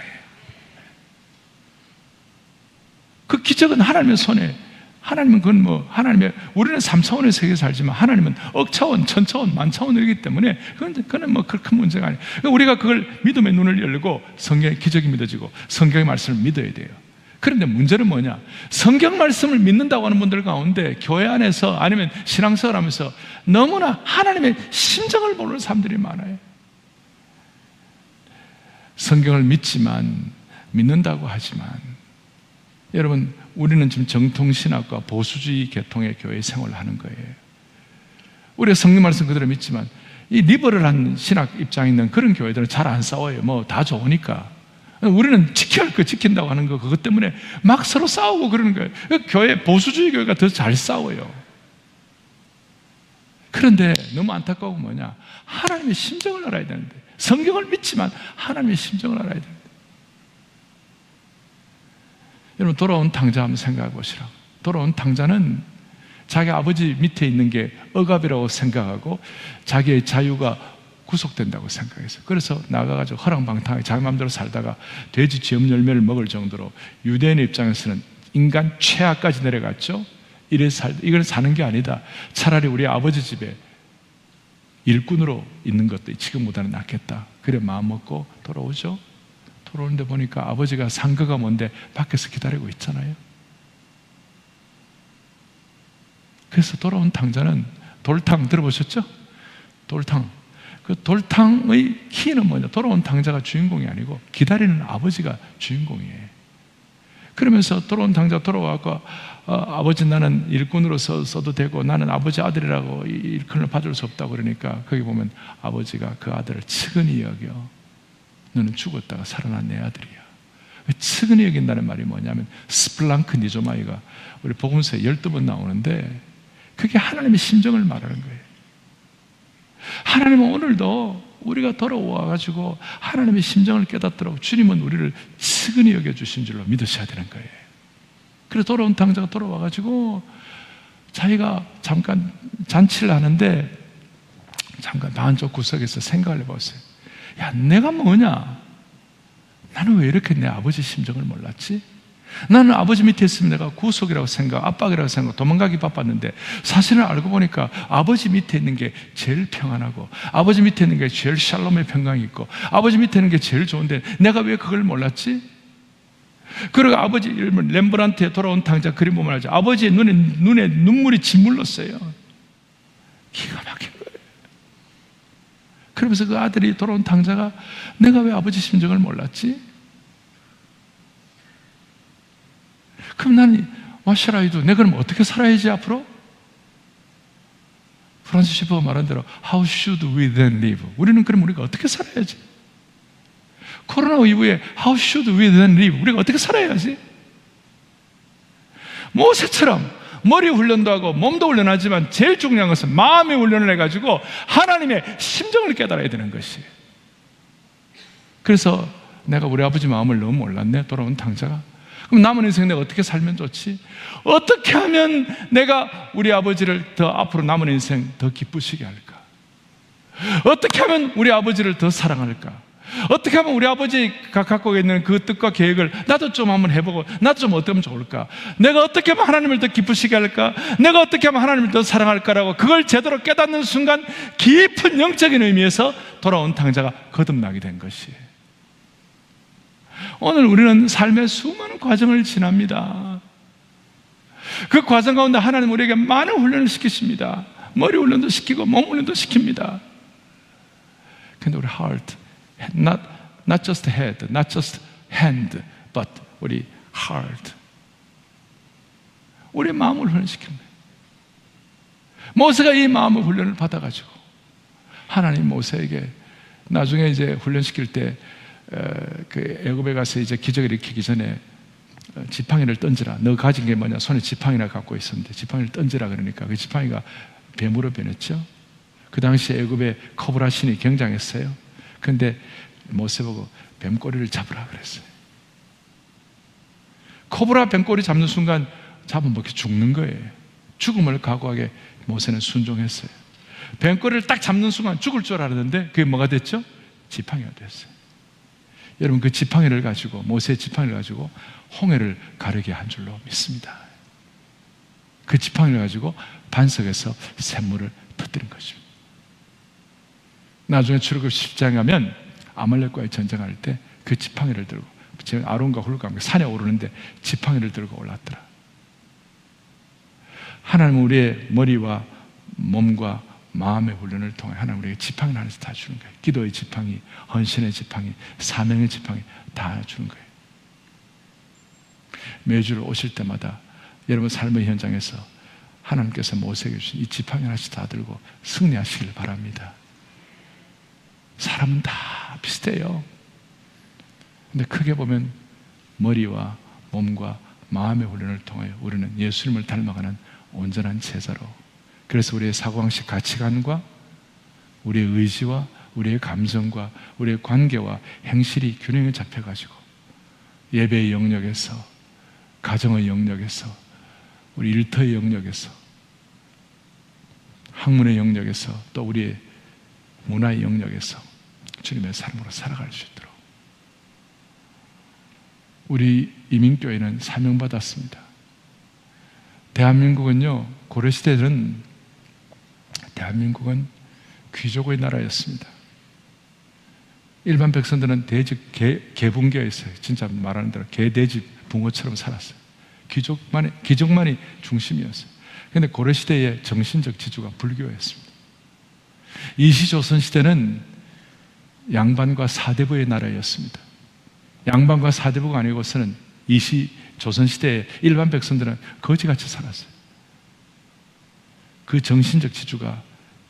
그 기적은 하나님의 손에, 하나님은 그건 하나님의, 우리는 3차원의 세계에 살지만 하나님은 억차원, 천차원, 만차원이기 때문에 그건 그렇게 큰 문제가 아니에요. 우리가 그걸 믿음의 눈을 열고 성경의 기적이 믿어지고 성경의 말씀을 믿어야 돼요. 그런데 문제는 뭐냐? 성경 말씀을 믿는다고 하는 분들 가운데 교회 안에서 아니면 신앙생활 하면서 너무나 하나님의 심정을 모르는 사람들이 많아요. 성경을 믿는다고 하지만 여러분, 우리는 지금 정통신학과 보수주의 계통의 교회 생활을 하는 거예요. 우리가 성경 말씀 그대로 믿지만 이 리버럴한 신학 입장에 있는 그런 교회들은 잘 안 싸워요. 다 좋으니까. 우리는 지켜야 할 거 지킨다고 하는 거, 그것 때문에 막 서로 싸우고 그러는 거예요. 교회, 보수주의 교회가 더 잘 싸워요. 그런데 너무 안타까운 건 뭐냐? 하나님의 심정을 알아야 되는데, 성경을 믿지만 하나님의 심정을 알아야 되는데. 여러분, 돌아온 탕자 한번 생각해 보시라고. 돌아온 탕자는 자기 아버지 밑에 있는 게 억압이라고 생각하고 자기의 자유가 구속된다고 생각했어요. 그래서 나가가지고 허랑방탕하게 자기 마음대로 살다가 돼지 쥐염 열매를 먹을 정도로 유대인의 입장에서는 인간 최악까지 내려갔죠. 이건 사는 게 아니다. 차라리 우리 아버지 집에 일꾼으로 있는 것도 지금보다는 낫겠다. 그래 마음 먹고 돌아오죠. 돌아오는데 보니까 아버지가 상거가 뭔데 밖에서 기다리고 있잖아요. 그래서 돌아온 탕자는 돌탕 들어보셨죠? 돌탕. 그 돌탕의 키는 뭐냐? 돌아온 탕자가 주인공이 아니고 기다리는 아버지가 주인공이에요. 그러면서 돌아온 탕자가 돌아와서 아버지 나는 일꾼으로 써도 되고 나는 아버지 아들이라고 일꾼을 받을 수 없다고 그러니까 거기 보면 아버지가 그 아들을 측은히 여겨. 너는 죽었다가 살아난 내 아들이야. 측은히 여긴다는 말이 뭐냐면 스플랑크 니조마이가 우리 복음서에 12번 나오는데 그게 하나님의 심정을 말하는 거예요. 하나님은 오늘도 우리가 돌아와가지고 하나님의 심정을 깨닫도록 주님은 우리를 측은히 여겨주신 줄로 믿으셔야 되는 거예요. 그래서 돌아온 탕자가 돌아와가지고 자기가 잠깐 잔치를 하는데 잠깐 방 안쪽 구석에서 생각을 해봤어요. 야, 내가 뭐냐? 나는 왜 이렇게 내 아버지 심정을 몰랐지? 나는 아버지 밑에 있으면 내가 구속이라고 생각, 압박이라고 생각, 도망가기 바빴는데 사실은 알고 보니까 아버지 밑에 있는 게 제일 평안하고 아버지 밑에 있는 게 제일 샬롬의 평강이 있고 아버지 밑에 있는 게 제일 좋은데 내가 왜 그걸 몰랐지? 그리고 아버지 렘브란트에 돌아온 탕자 그림 보면 알죠. 아버지의 눈에 눈물이 짓물렀어요. 기가 막힌 거예요. 그러면서 그 아들이 돌아온 탕자가 내가 왜 아버지 심정을 몰랐지? 그럼 나는 what shall I do? 내가 그럼 어떻게 살아야지 앞으로? 프란시스 셰퍼가 말한 대로 How should we then live? 우리는 그럼 우리가 어떻게 살아야지? 코로나 이후에 How should we then live? 우리가 어떻게 살아야지? 모세처럼 머리 훈련도 하고 몸도 훈련하지만 제일 중요한 것은 마음의 훈련을 해가지고 하나님의 심정을 깨달아야 되는 것이에요. 그래서 내가 우리 아버지 마음을 너무 몰랐네. 돌아온 탕자가. 그럼 남은 인생 내가 어떻게 살면 좋지? 어떻게 하면 내가 우리 아버지를 더 앞으로 남은 인생 더 기쁘시게 할까? 어떻게 하면 우리 아버지를 더 사랑할까? 어떻게 하면 우리 아버지가 갖고 있는 그 뜻과 계획을 나도 좀 한번 해보고 나도 좀 어떻게 하면 좋을까? 내가 어떻게 하면 하나님을 더 기쁘시게 할까? 내가 어떻게 하면 하나님을 더 사랑할까라고 그걸 제대로 깨닫는 순간 깊은 영적인 의미에서 돌아온 탕자가 거듭나게 된 것이에요. 오늘 우리는 삶의 수많은 과정을 지납니다. 그 과정 가운데 하나님 우리에게 많은 훈련을 시키십니다. 머리 훈련도 시키고 몸 훈련도 시킵니다. 근데 우리 heart, not just head, not just hand, but 우리 heart, 우리 마음을 훈련시키는 거예요. 모세가 이 마음의 훈련을 받아가지고 하나님 모세에게 나중에 이제 훈련시킬 때 그 애굽에 가서 이제 기적을 일으키기 전에 지팡이를 던지라. 너 가진 게 뭐냐? 손에 지팡이나 갖고 있었는데 지팡이를 던지라 그러니까 그 지팡이가 뱀으로 변했죠. 그 당시에 애굽의 코브라 신이 굉장했어요. 그런데 모세 보고 뱀꼬리를 잡으라 그랬어요. 코브라 뱀꼬리 잡는 순간 잡으면 이렇게 죽는 거예요. 죽음을 각오하게 모세는 순종했어요. 뱀꼬리를 딱 잡는 순간 죽을 줄 알았는데 그게 뭐가 됐죠? 지팡이가 됐어요. 여러분 그 지팡이를 가지고 모세의 지팡이를 가지고 홍해를 가르게 한 줄로 믿습니다. 그 지팡이를 가지고 반석에서 샘물을 터뜨린 것입니다. 나중에 출애굽 10장에 가면 아말렉과의 전쟁할 때 그 지팡이를 들고 아론과 훌과 함께 산에 오르는데 지팡이를 들고 올랐더라. 하나님은 우리의 머리와 몸과 마음의 훈련을 통해 하나님 우리에게 지팡이를 하나씩 다 주는 거예요. 기도의 지팡이, 헌신의 지팡이, 사명의 지팡이 다 주는 거예요. 매주 오실 때마다 여러분 삶의 현장에서 하나님께서 모세에게 주신 이 지팡이 하나씩 다 들고 승리하시길 바랍니다. 사람은 다 비슷해요. 근데 크게 보면 머리와 몸과 마음의 훈련을 통해 우리는 예수님을 닮아가는 온전한 제자로, 그래서 우리의 사고방식 가치관과 우리의 의지와 우리의 감정과 우리의 관계와 행실이 균형에 잡혀가지고 예배의 영역에서, 가정의 영역에서, 우리 일터의 영역에서, 학문의 영역에서, 또 우리의 문화의 영역에서 주님의 삶으로 살아갈 수 있도록 우리 이민교회는 사명받았습니다. 대한민국은요, 고려시대는 대한민국은 귀족의 나라였습니다. 일반 백성들은 대집 개붕교였어요. 진짜 말하는 대로 개대집 붕어처럼 살았어요. 귀족만이 중심이었어요. 그런데 고려시대의 정신적 지주가 불교였습니다. 이시조선시대는 양반과 사대부의 나라였습니다. 양반과 사대부가 아니고서는 이시조선시대의 일반 백성들은 거지같이 살았어요. 그 정신적 지주가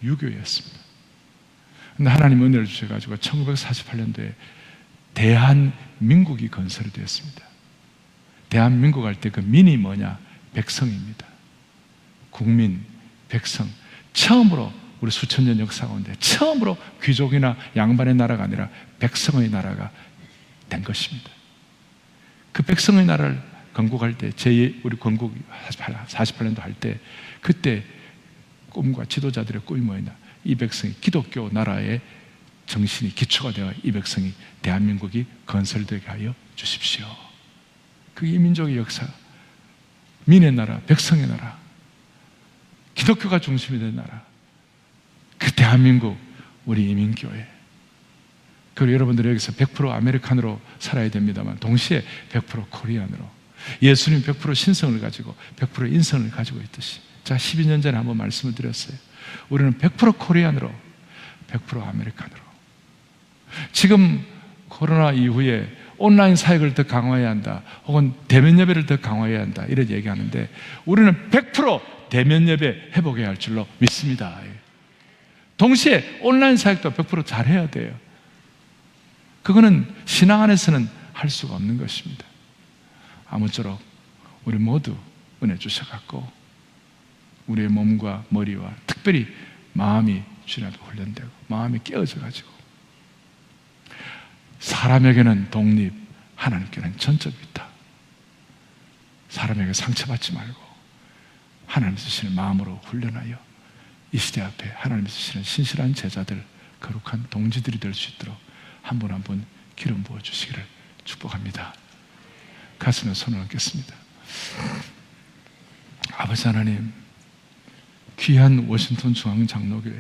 유교였습니다. 근데 하나님 은혜를 주셔가지고 1948년도에 대한민국이 건설이 되었습니다. 대한민국 할 때 그 민이 뭐냐? 백성입니다. 국민, 백성. 처음으로 우리 수천 년 역사 가운데 처음으로 귀족이나 양반의 나라가 아니라 백성의 나라가 된 것입니다. 그 백성의 나라를 건국할 때, 우리 건국 48년도 할 때, 그때 꿈과 지도자들의 꿈이 뭐였냐? 이 백성이 기독교 나라의 정신이 기초가 되어 이 백성이 대한민국이 건설되게 하여 주십시오. 그게 이 민족의 역사, 민의 나라, 백성의 나라, 기독교가 중심이 된 나라, 그 대한민국 우리 이민교회. 그리고 여러분들이 여기서 100% 아메리칸으로 살아야 됩니다만 동시에 100% 코리안으로, 예수님 100% 신성을 가지고 100% 인성을 가지고 있듯이, 제가 12년 전에 한번 말씀을 드렸어요. 우리는 100% 코리안으로 100% 아메리칸으로. 지금 코로나 이후에 온라인 사역을 더 강화해야 한다, 혹은 대면 예배를 더 강화해야 한다, 이런 얘기하는데 우리는 100% 대면 예배 회복해야 할 줄로 믿습니다. 동시에 온라인 사역도 100% 잘해야 돼요. 그거는 신앙 안에서는 할 수가 없는 것입니다. 아무쪼록 우리 모두 은혜 주셔갖고 우리의 몸과 머리와 특별히 마음이 주님께 훈련되고 마음이 깨어져가지고, 사람에게는 독립, 하나님께는 전적 위탁. 사람에게 상처받지 말고 하나님 주시는 마음으로 훈련하여 이 시대 앞에 하나님 주시는 신실한 제자들, 거룩한 동지들이 될 수 있도록 한 분 한 분 기름 부어 주시기를 축복합니다. 가슴에 손을 얹겠습니다. 아버지 하나님, 귀한 워싱턴 중앙장로교회,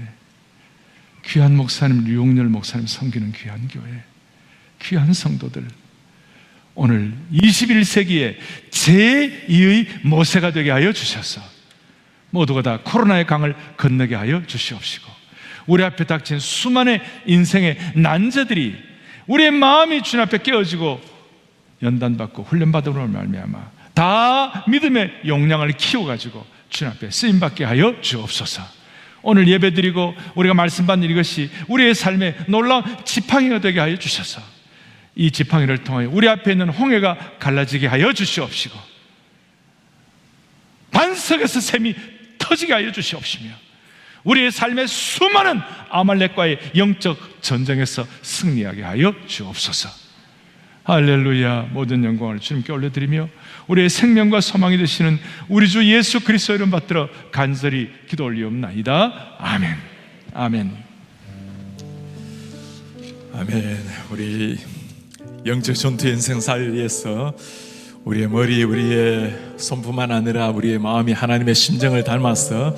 귀한 목사님 류용렬 목사님 섬기는 귀한 교회, 귀한 성도들, 오늘 21세기에 제2의 모세가 되게 하여 주셔서 모두가 다 코로나의 강을 건너게 하여 주시옵시고, 우리 앞에 닥친 수많은 인생의 난제들이 우리의 마음이 주님 앞에 깨어지고 연단받고 훈련받음으로 말미암아 다 믿음의 용량을 키워가지고 주님 앞에 쓰임받게 하여 주옵소서. 오늘 예배드리고 우리가 말씀 받는 이것이 우리의 삶에 놀라운 지팡이가 되게 하여 주셔서 이 지팡이를 통하여 우리 앞에 있는 홍해가 갈라지게 하여 주시옵시고, 반석에서 샘이 터지게 하여 주시옵시며, 우리의 삶의 수많은 아말렉과의 영적 전쟁에서 승리하게 하여 주옵소서. 할렐루야. 모든 영광을 주님께 올려드리며 우리의 생명과 소망이 되시는 우리 주 예수 그리스도 이름 받들어 간절히 기도 올리옵나이다. 아멘. 아멘. 아멘. 우리 영적 전투 인생 살리에서 우리의 머리, 우리의 손뿐만 아니라 우리의 마음이 하나님의 심정을 닮아서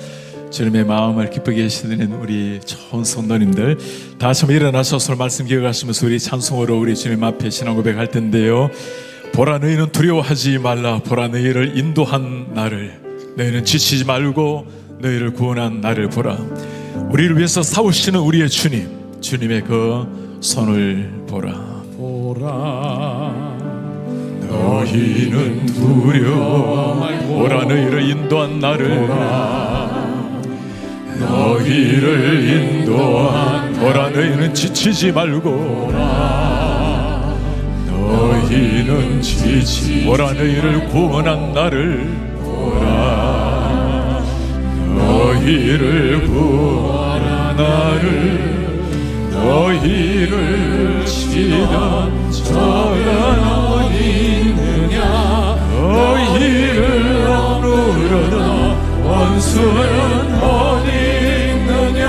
주님의 마음을 기쁘게 하시는 우리 좋은 성도님들, 다 같이 일어나셔서 말씀 기억하시면서 우리 찬송으로 우리 주님 앞에 신앙 고백할 텐데요. 보라, 너희는 두려워하지 말라. 보라, 너희를 인도한 나를, 너희는 지치지 말고 너희를 구원한 나를 보라. 우리를 위해서 싸우시는 우리의 주님, 주님의 그 손을 보라. 보라, 너희는 두려워 말고, 보라, 너희를 인도한 나를 보라. 너희를 인도한, 보라, 너희는 지치지 말고, 보라, 너희는 지치지, 보라, 너희를 구원한 나를 보라. 너희를 구원한 나를, 너희를 치던 저가 어디 있느냐, 너희를 억누르던 원수는 어디 있느냐.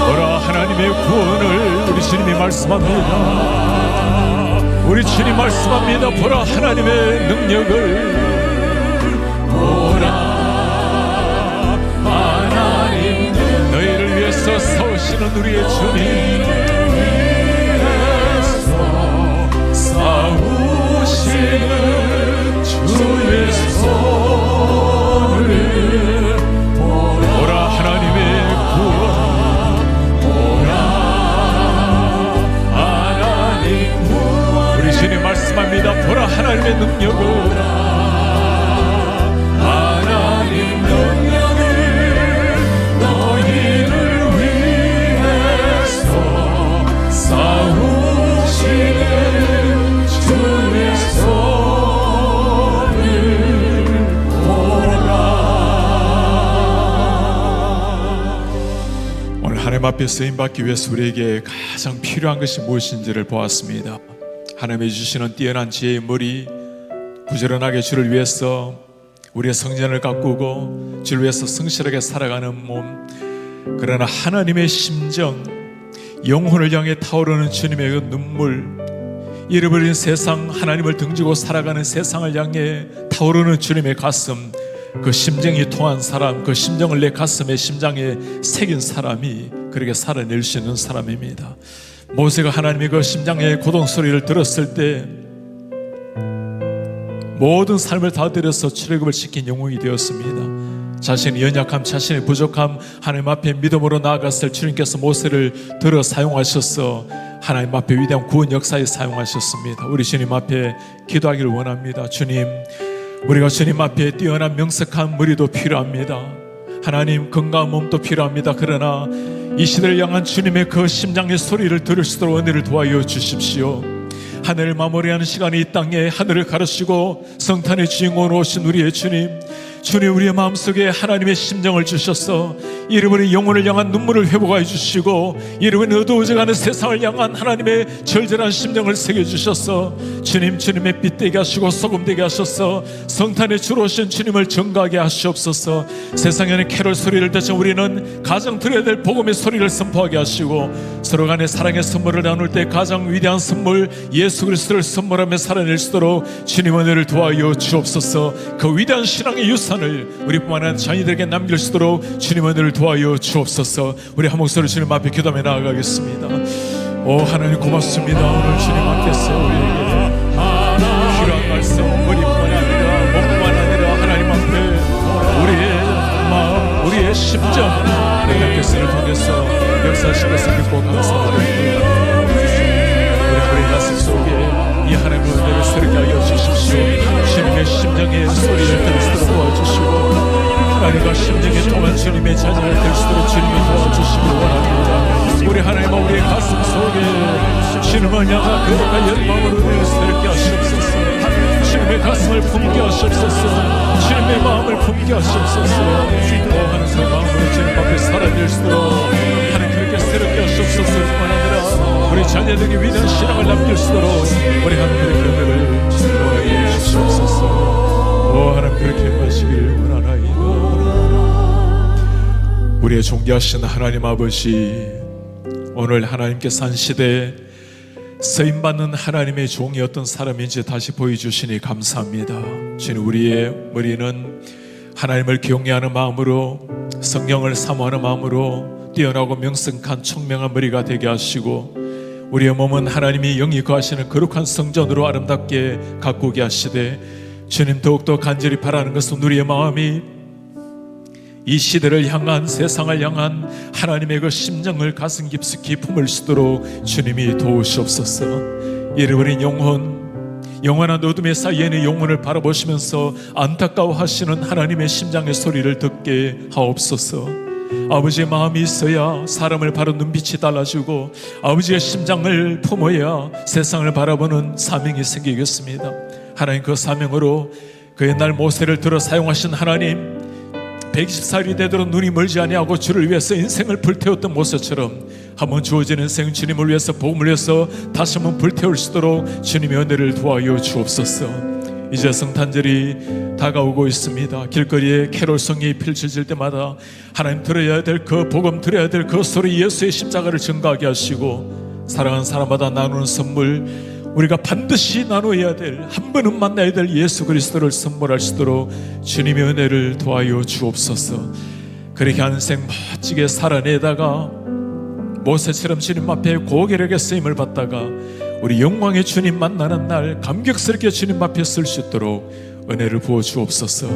보라, 하나님의 구원을 우리 주님이 말씀합니다. 우리 주님 말씀합니다. 보라, 하나님의 능력을 보라. 하나님 너희를 위해서 싸우시는 우리의 주님, 위해서 싸우시는 주의 손을 보라. 하나님의 구원, 하나님 앞에 쓰임받기 위해서 우리에게 가장 필요한 것이 무엇인지를 보았습니다. 하나님이 주시는 뛰어난 지혜의 머리, 부지런하게 주를 위해서 우리의 성전을 가꾸고 주를 위해서 성실하게 살아가는 몸, 그러나 하나님의 심정, 영혼을 향해 타오르는 주님의 그 눈물, 잃어버린 세상, 하나님을 등지고 살아가는 세상을 향해 타오르는 주님의 가슴, 그 심정이 통한 사람, 그 심정을 내 가슴에 심장에 새긴 사람이 그렇게 살아낼 수 있는 사람입니다. 모세가 하나님의 그 심장의 고동 소리를 들었을 때 모든 삶을 다 들여서 출애굽을 시킨 영웅이 되었습니다. 자신의 연약함, 자신의 부족함, 하나님 앞에 믿음으로 나아갔을 주님께서 모세를 들어 사용하셔서 하나님 앞에 위대한 구원 역사에 사용하셨습니다. 우리 주님 앞에 기도하기를 원합니다. 주님, 우리가 주님 앞에 뛰어난 명석한 머리도 필요합니다. 하나님, 건강한 몸도 필요합니다. 그러나 이 시대를 향한 주님의 그 심장의 소리를 들을 수 있도록 은혜를 도와여 주십시오. 하늘을 마무리하는 시간이 이 땅에 하늘을 가르시고 성탄의 주인공으로 오신 우리의 주님, 주님, 우리의 마음속에 하나님의 심정을 주셔서 잃어버린 영혼을 향한 눈물을 회복하여 주시고 잃어버린 어두워져가는 세상을 향한 하나님의 절절한 심정을 새겨주셔서 주님, 주님의 빛 되게 하시고 소금 되게 하셔서 성탄에 주로 오신 주님을 증거하게 하시옵소서. 세상에는 캐롤 소리를 듣자 우리는 가장 들어야 될 복음의 소리를 선포하게 하시고 서로 간에 사랑의 선물을 나눌 때 가장 위대한 선물 예수 그리스도를 선물하며 살아낼 수 있도록 주님 은혜를 도와여 주옵소서. 그 위대한 신앙의 유산을 우리뿐만 아니라 자녀들에게 남길 수 있도록 주님 은혜를 도와여 주옵소서. 우리 한 목소리 주님 앞에 기도하며 나아가겠습니다. 오 하나님 고맙습니다. 오늘 주님 앞에서 우리에게 필요한 말씀 머리뿐만 아니라 몸뿐만 아니라 하나님 앞에 우리의 마음, 우리의 심정 하나님께서를 통해서 역사하신 것을 믿고 감사드립니다. 우리 가슴 속에 이 하나님의 은혜를 새롭게 하여 주십시오. 주님의 심정의 소리를 들을 수 있도록 도와주시고 하나님과 심정에 통한 주님의 자녀를 될 수 있도록 주님이 도와주시길 원합니다. 우리 하나님과 우리의 가슴 속에 주님을 향한 거룩한 열망으로 은혜를 새롭게 하시옵소서. 주님의 가슴을 품게 하시옵소서. 주님의 마음을 품게 하시옵소서. 하는 그 마음으로 주님 앞에 살아낼 수 있도록 하나님 그렇게 새롭게 하시옵소서. 뿐만 아니라 우리 자녀들에게 위대한 신앙을 남길 수 있도록 우리 하나님 그렇게 은혜를 주시옵소서. 주옵소서. 오 하나님 그렇게 하시기를 원하나이다. 우리의 존귀하신 하나님 아버지, 오늘 하나님께서 한 시대에 쓰임받는 하나님의 종이 어떤 사람인지 다시 보여주시니 감사합니다. 주님, 우리의 머리는 하나님을 경외하는 마음으로 성령을 사모하는 마음으로 뛰어나고 명성한 총명한 머리가 되게 하시고 우리의 몸은 하나님이 영이 거하시는 거룩한 성전으로 아름답게 가꾸게 하시되 주님, 더욱더 간절히 바라는 것은 우리의 마음이 이 시대를 향한 세상을 향한 하나님의 그 심정을 가슴 깊숙이 품을 수 있도록 주님이 도우시옵소서. 잃어버린 영원한 어둠의 사이에는 영혼을 바라보시면서 안타까워하시는 하나님의 심장의 소리를 듣게 하옵소서. 아버지의 마음이 있어야 사람을 바로 눈빛이 달라지고 아버지의 심장을 품어야 세상을 바라보는 사명이 생기겠습니다. 하나님, 그 사명으로 그 옛날 모세를 들어 사용하신 하나님, 120살이 되도록 눈이 멀지 아니하고 주를 위해서 인생을 불태웠던 모세처럼 한번 주어진 인생 주님을 위해서 복음을 위해서 다시 한번 불태울 수 있도록 주님의 은혜를 도와여 주옵소서. 이제 성탄절이 다가오고 있습니다. 길거리에 캐롤성이 펼쳐질 때마다 하나님 들어야 될 그 복음, 들어야 될 그 소리, 예수의 십자가를 증거하게 하시고 사랑하는 사람마다 나누는 선물, 우리가 반드시 나눠야 될, 한 번은 만나야 될 예수 그리스도를 선물할 수 있도록 주님의 은혜를 도와여 주옵소서. 그렇게 한 생 멋지게 살아내다가 모세처럼 주님 앞에 고결하게 쓰임을 받다가 우리 영광의 주님 만나는 날 감격스럽게 주님 앞에 설 수 있도록 은혜를 부어 주옵소서.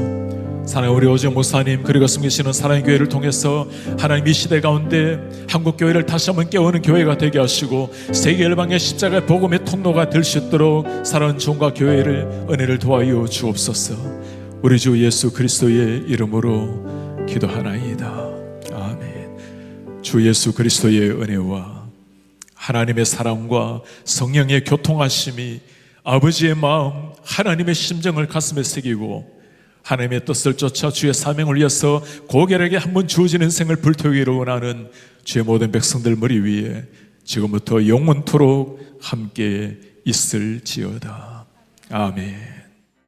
사랑하는 우리 오정 목사님, 그리고 숨기시는 사랑의 교회를 통해서 하나님 이 시대 가운데 한국 교회를 다시 한번 깨우는 교회가 되게 하시고 세계 열방의 십자가 복음의 통로가 될 수 있도록 사랑하는 종과 교회를 은혜를 도와여 주옵소서. 우리 주 예수 그리스도의 이름으로 기도하나이다. 아멘. 주 예수 그리스도의 은혜와 하나님의 사랑과 성령의 교통하심이 아버지의 마음, 하나님의 심정을 가슴에 새기고 하나님의 뜻을 쫓아 주의 사명을 위해서 고결하게 한번 주어지는 생을 불태우기를 원하는 주의 모든 백성들 머리 위에 지금부터 영원토록 함께 있을지어다. 아멘.